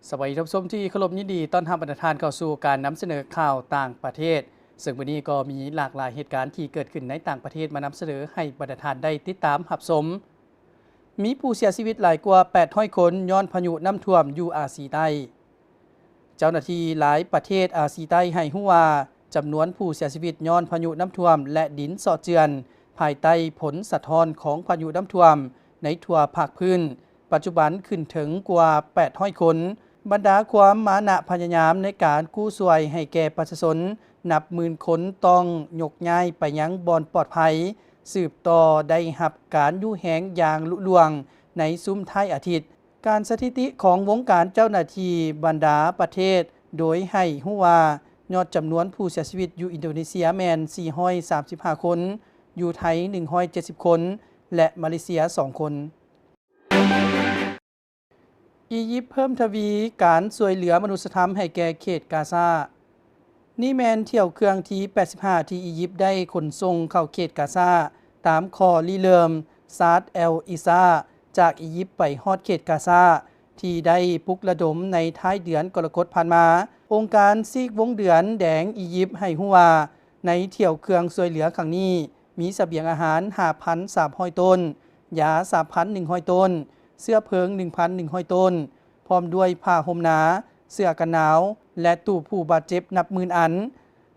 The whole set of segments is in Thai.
สวัสดีท่านผู้ชมที่เคารพยินดีต้อนรับประธานเข้าสู่การนำเสนอข่าวต่างประเทศซึ่งวันนี้ก็มีหลากหลายเหตุการณ์ที่เกิดขึ้นในต่างประเทศมานำเสนอให้ประธานได้ติดตามรับชมมีผู้เสียชีวิตหลายกว่า800คนย้อนพายุน้ำท่วมอยู่อาซีใต้เจ้าหน้าที่หลายประเทศอาซีใต้ให้รู้ว่าจำนวนผู้เสียชีวิตย้อนพายุน้ำท่วมและดินเซาะเจือนภายใต้ผลสะท้อนของพายุน้ำท่วมในทั่วภาคพื้นปัจจุบันขึ้นถึงกว่า800คนบรรดาความมานะพยายามในการกู้ช่วยให้แก่ประชาชนนับหมื่นคนต้องยกย้ายไปยังบอนปลอดภัยสืบต่อได้หับการยู่แหงอย่างลุล่วงในซุ้มท้ายอาทิตย์การสถิติของวงการเจ้าหน้าที่บรรดาประเทศโดยให้รู้ว่ายอดจำนวนผู้เสียชีวิตอยู่อินโดนีเซียแมน435คนอยู่ไทย170คนและมาเลเซีย2คนอียิปต์เพิ่มทวีการช่วยเหลือมนุษยธรรมให้แก่เขตกาซานี่แมนเที่ยวเครื่องที่85ที่อียิปต์ได้ขนส่งเข้าเขตกาซาตามคอริเริ่มซาดเอลอิซาจากอียิปต์ไปฮอดเขตกาซาที่ได้ปลุกระดมในท้ายเดือนกรกฎาคมผ่านมาองค์การซีกวงเดือนแดงอียิปต์ให้รู้ว่าในเที่ยวเครื่องช่วยเหลือครั้งนี้มีเสบียงอาหาร 5,300 ต้นยา 3,100 ต้นเสื้อเพิง 1,100 ต้นพร้อมด้วยผ้าห่มหนาเสื้อกันหนาวและตู้ผู้บาดเจ็บนับหมื่นอัน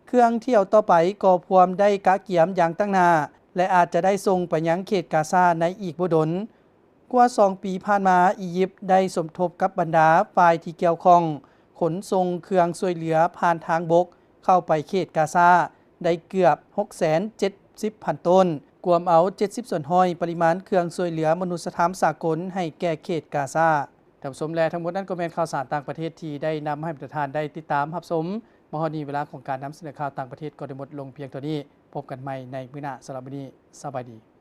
เครื่องเที่ยวต่อไปก็พวมได้กะเกียมอย่างตั้งหน้าและอาจจะได้ส่งไปยังเขตกาซาในอีกบ่ดนกว่า2ปีผ่านมาอียิปต์ได้สมทบกับบรรดาฝ่ายที่เกี่ยวข้องขนส่งเครื่องช่วยเหลือผ่านทางบกเข้าไปเขตกาซาได้เกือบ 670,000 ต้นกวมเอา70ส่วนห้อยปริมาณเครื่องช่วยเหลือมนุษยธรรมสากลให้แก่เขตกาซาท่านผู้ชมและทั้งหมดนั้นก็เป็นข่าวสารต่างประเทศที่ได้นำให้ประธานได้ติดตามรับชมมหนี้เวลาของการนำเสนอข่าวต่างประเทศก็ได้หมดลงเพียงเท่านี้พบกันใหม่ในมื้อหน้าสำหรับวันนี้สบายดี